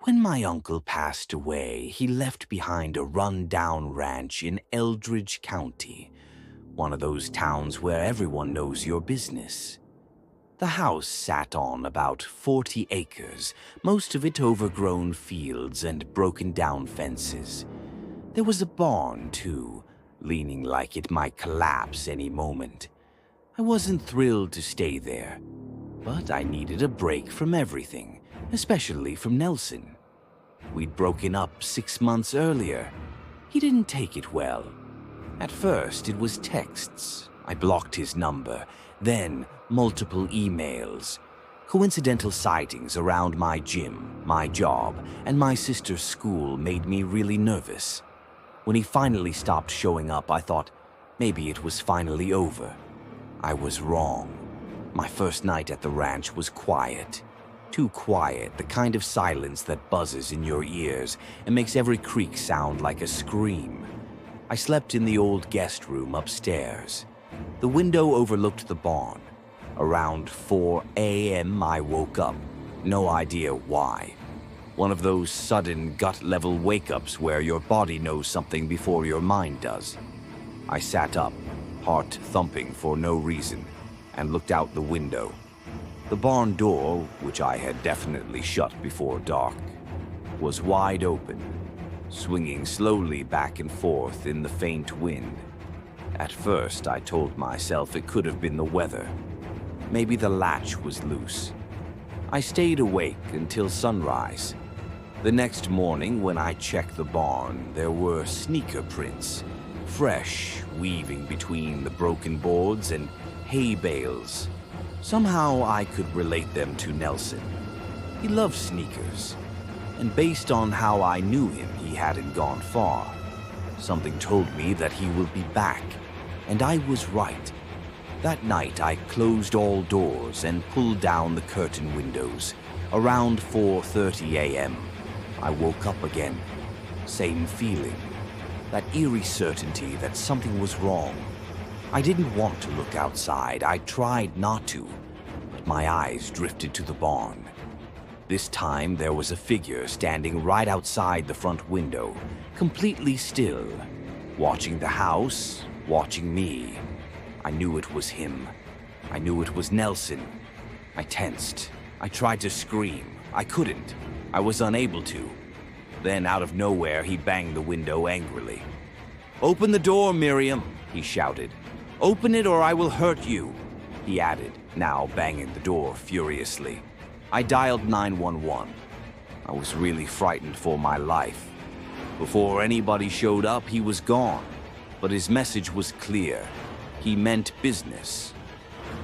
When my uncle passed away, he left behind a run-down ranch in Eldridge County, one of those towns where everyone knows your business. The house sat on about 40 acres, most of it overgrown fields and broken-down fences. There was a barn, too, leaning like it might collapse any moment. I wasn't thrilled to stay there, but I needed a break from everything, especially from Nelson. We'd broken up 6 months earlier. He didn't take it well. At first, it was texts. I blocked his number. Then, multiple emails. Coincidental sightings around my gym, my job, and my sister's school made me really nervous. When he finally stopped showing up, I thought maybe it was finally over. I was wrong. My first night at the ranch was quiet. Too quiet, the kind of silence that buzzes in your ears and makes every creak sound like a scream. I slept in the old guest room upstairs. The window overlooked the barn. Around 4 a.m. I woke up. No idea why. One of those sudden gut-level wake-ups where your body knows something before your mind does. I sat up, heart thumping for no reason, and looked out the window. The barn door, which I had definitely shut before dark, was wide open, swinging slowly back and forth in the faint wind. At first, I told myself it could have been the weather. Maybe the latch was loose. I stayed awake until sunrise. The next morning, when I checked the barn, there were sneaker prints, fresh, weaving between the broken boards and hay bales. Somehow I could relate them to Nelson. He loved sneakers, and based on how I knew him, he hadn't gone far. Something told me that he would be back, and I was right. That night I closed all doors and pulled down the curtain windows. Around 4:30 a.m., I woke up again. Same feeling. That eerie certainty that something was wrong. I didn't want to look outside. I tried not to, but my eyes drifted to the barn. This time there was a figure standing right outside the front window, completely still, watching the house, watching me. I knew it was him. I knew it was Nelson. I tensed. I tried to scream. I couldn't. I was unable to. Then, out of nowhere, he banged the window angrily. "Open the door, Miriam," he shouted. "Open it or I will hurt you," he added, now banging the door furiously. I dialed 911. I was really frightened for my life. Before anybody showed up, he was gone. But his message was clear. He meant business.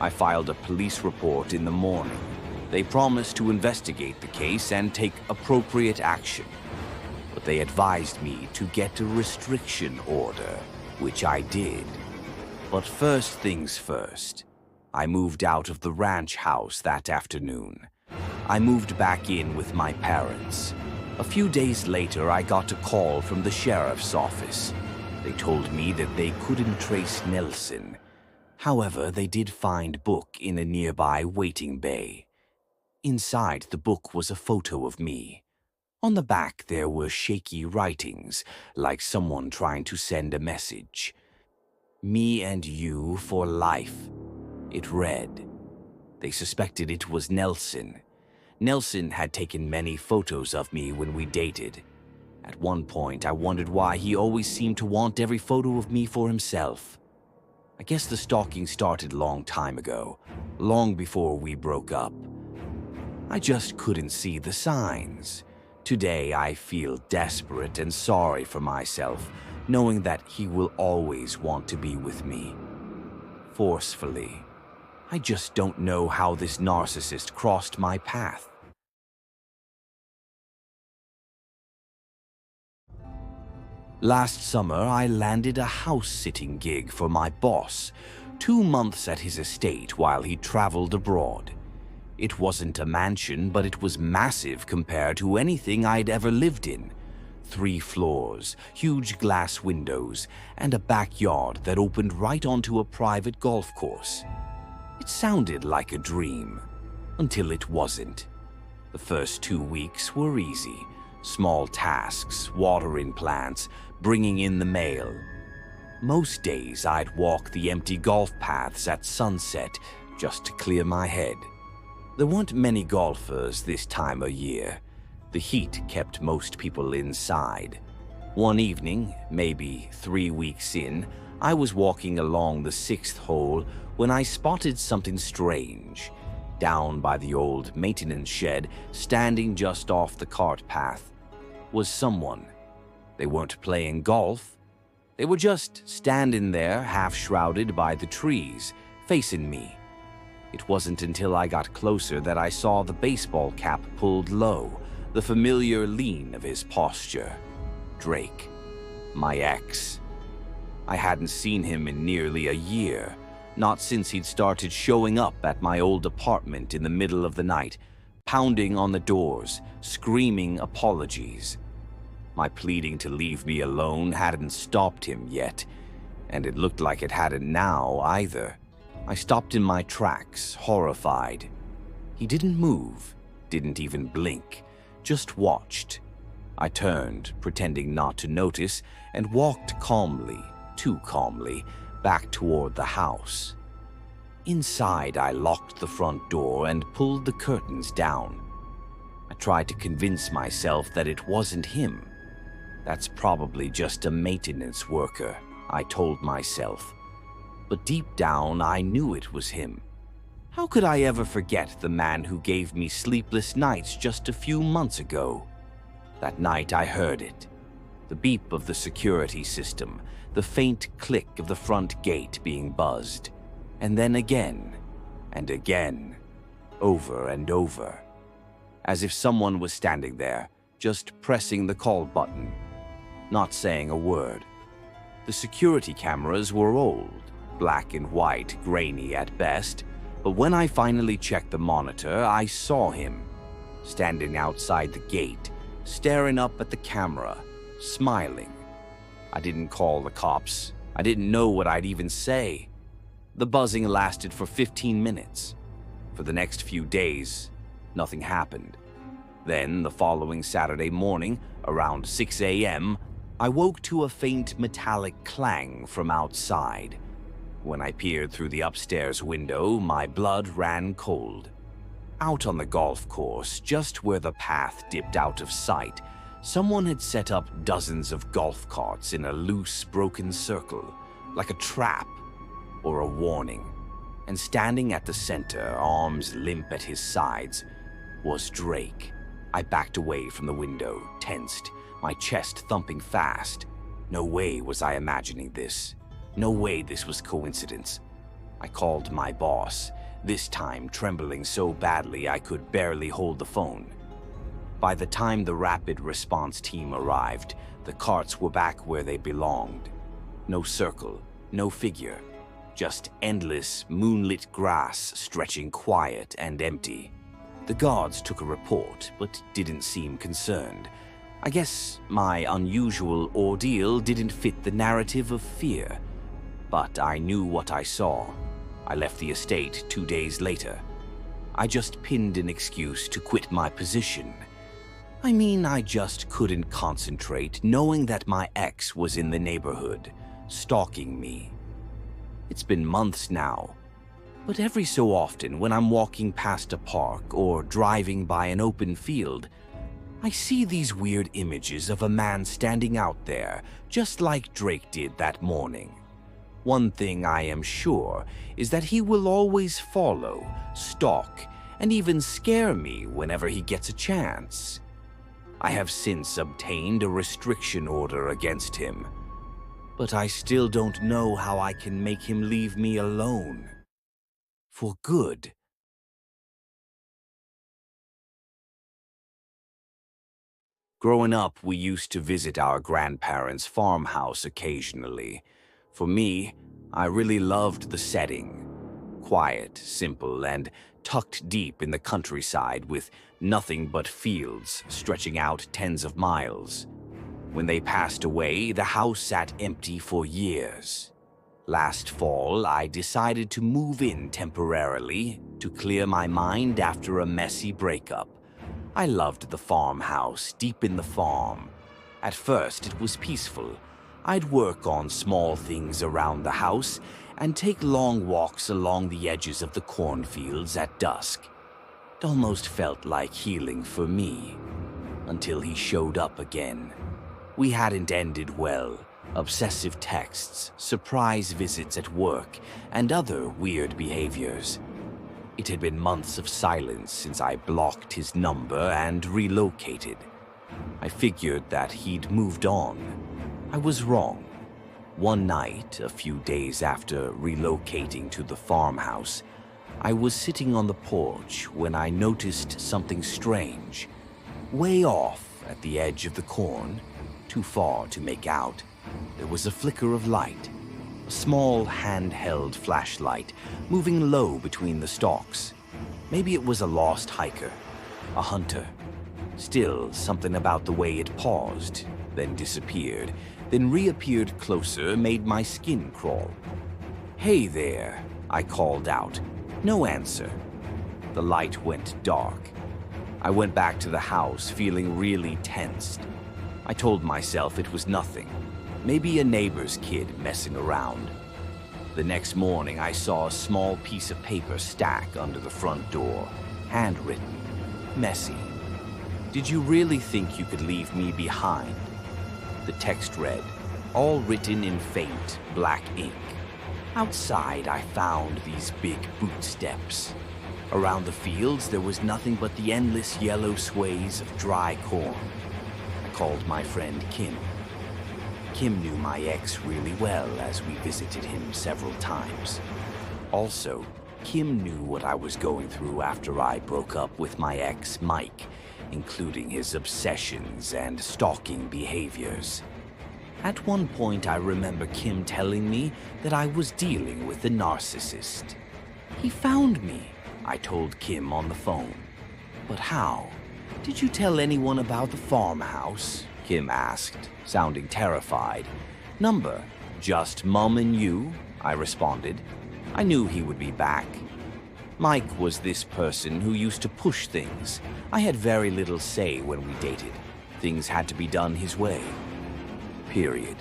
I filed a police report in the morning. They promised to investigate the case and take appropriate action. But they advised me to get a restriction order, which I did. But first things first, I moved out of the ranch house that afternoon. I moved back in with my parents. A few days later, I got a call from the sheriff's office. They told me that they couldn't trace Nelson. However, they did find book in a nearby waiting bay. Inside the book was a photo of me. On the back there were shaky writings, like someone trying to send a message. "Me and you for life," it read. They suspected it was Nelson. Nelson had taken many photos of me when we dated. At one point, I wondered why he always seemed to want every photo of me for himself. I guess the stalking started a long time ago, long before we broke up. I just couldn't see the signs. Today, I feel desperate and sorry for myself, knowing that he will always want to be with me. Forcefully. I just don't know how this narcissist crossed my path. Last summer, I landed a house-sitting gig for my boss, 2 months at his estate while he traveled abroad. It wasn't a mansion, but it was massive compared to anything I'd ever lived in. 3 floors, huge glass windows, and a backyard that opened right onto a private golf course. It sounded like a dream, until it wasn't. The first 2 weeks were easy. Small tasks, watering plants, bringing in the mail. Most days I'd walk the empty golf paths at sunset just to clear my head. There weren't many golfers this time of year. The heat kept most people inside. One evening, maybe 3 weeks in, I was walking along the 6th hole when I spotted something strange. Down by the old maintenance shed, standing just off the cart path, was someone. They weren't playing golf. They were just standing there, half-shrouded by the trees, facing me. It wasn't until I got closer that I saw the baseball cap pulled low, the familiar lean of his posture. Drake, my ex. I hadn't seen him in nearly a year, not since he'd started showing up at my old apartment in the middle of the night, pounding on the doors, screaming apologies. My pleading to leave me alone hadn't stopped him yet, and it looked like it hadn't now either. I stopped in my tracks, horrified. He didn't move, didn't even blink, just watched. I turned, pretending not to notice, and walked calmly, too calmly, back toward the house. Inside, I locked the front door and pulled the curtains down. I tried to convince myself that it wasn't him. That's probably just a maintenance worker, I told myself. But deep down, I knew it was him. How could I ever forget the man who gave me sleepless nights just a few months ago? That night I heard it. The beep of the security system, the faint click of the front gate being buzzed. And then again, and again, over and over. As if someone was standing there, just pressing the call button, not saying a word. The security cameras were old, black and white, grainy at best, but when I finally checked the monitor, I saw him, standing outside the gate, staring up at the camera, smiling. I didn't call the cops. I didn't know what I'd even say. The buzzing lasted for 15 minutes. For the next few days, nothing happened. Then, the following Saturday morning, around 6 a.m., I woke to a faint metallic clang from outside. When I peered through the upstairs window, my blood ran cold. Out on the golf course, just where the path dipped out of sight, someone had set up dozens of golf carts in a loose, broken circle, like a trap or a warning. And standing at the center, arms limp at his sides, was Drake. I backed away from the window, tensed, my chest thumping fast. No way was I imagining this. No way this was coincidence. I called my boss, this time trembling so badly I could barely hold the phone. By the time the rapid response team arrived, the carts were back where they belonged. No circle, no figure, just endless, moonlit grass stretching quiet and empty. The guards took a report, but didn't seem concerned. I guess my unusual ordeal didn't fit the narrative of fear. But I knew what I saw. I left the estate 2 days later. I just pinned an excuse to quit my position. I just couldn't concentrate knowing that my ex was in the neighborhood, stalking me. It's been months now, but every so often when I'm walking past a park or driving by an open field, I see these weird images of a man standing out there, just like Drake did that morning. One thing I am sure is that he will always follow, stalk, and even scare me whenever he gets a chance. I have since obtained a restriction order against him, but I still don't know how I can make him leave me alone. For good. Growing up, we used to visit our grandparents' farmhouse occasionally. For me, I really loved the setting. Quiet, simple, and tucked deep in the countryside with nothing but fields stretching out tens of miles. When they passed away, the house sat empty for years. Last fall, I decided to move in temporarily to clear my mind after a messy breakup. I loved the farmhouse deep in the farm. At first, it was peaceful. I'd work on small things around the house and take long walks along the edges of the cornfields at dusk. It almost felt like healing for me, until he showed up again. We hadn't ended well. Obsessive texts, surprise visits at work, and other weird behaviors. It had been months of silence since I blocked his number and relocated. I figured that he'd moved on. I was wrong. One night, a few days after relocating to the farmhouse, I was sitting on the porch when I noticed something strange. Way off at the edge of the corn, too far to make out, there was a flicker of light. A small handheld flashlight moving low between the stalks. Maybe it was a lost hiker, a hunter. Still, something about the way it paused, then disappeared, then reappeared closer made my skin crawl. "Hey there," I called out. No answer. The light went dark. I went back to the house feeling really tensed. I told myself it was nothing. Maybe a neighbor's kid messing around. The next morning, I saw a small piece of paper stack under the front door, handwritten, messy. "Did you really think you could leave me behind?" The text read, all written in faint black ink. Outside, I found these big boot steps. Around the fields, there was nothing but the endless yellow sways of dry corn. I called my friend Kim. Kim knew my ex really well as we visited him several times. Also, Kim knew what I was going through after I broke up with my ex, Mike, including his obsessions and stalking behaviors. At one point, I remember Kim telling me that I was dealing with a narcissist. "He found me," I told Kim on the phone. "But how? Did you tell anyone about the farmhouse?" Kim asked, sounding terrified. "Number, just Mom and you," I responded. I knew he would be back. Mike was this person who used to push things. I had very little say when we dated. Things had to be done his way. Period.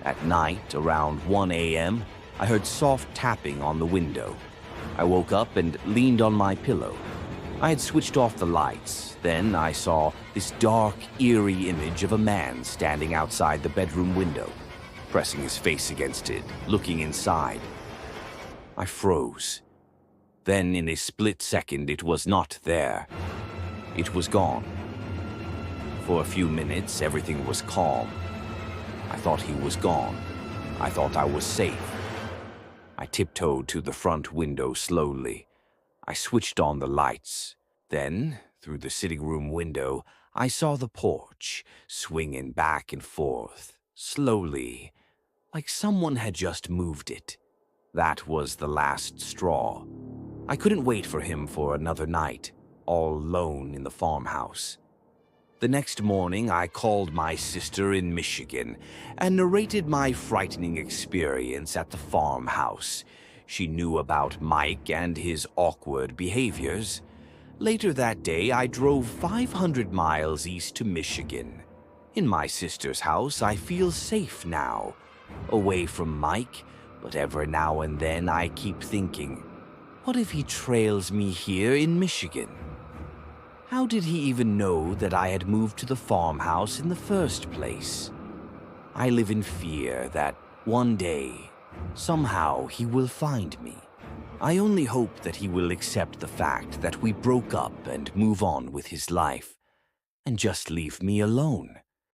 At night, around 1 a.m., I heard soft tapping on the window. I woke up and leaned on my pillow. I had switched off the lights. Then I saw this dark, eerie image of a man standing outside the bedroom window, pressing his face against it, looking inside. I froze. Then in a split second, it was not there. It was gone. For a few minutes, everything was calm. I thought he was gone. I thought I was safe. I tiptoed to the front window slowly. I switched on the lights. Then, through the sitting room window, I saw the porch, swinging back and forth, slowly, like someone had just moved it. That was the last straw. I couldn't wait for him for another night, all alone in the farmhouse. The next morning, I called my sister in Michigan and narrated my frightening experience at the farmhouse. She knew about Mike and his awkward behaviors. Later that day, I drove 500 miles east to Michigan. In my sister's house, I feel safe now, away from Mike, but every now and then I keep thinking, what if he trails me here in Michigan? How did he even know that I had moved to the farmhouse in the first place? I live in fear that one day, somehow, he will find me. I only hope that he will accept the fact that we broke up and move on with his life, and just leave me alone.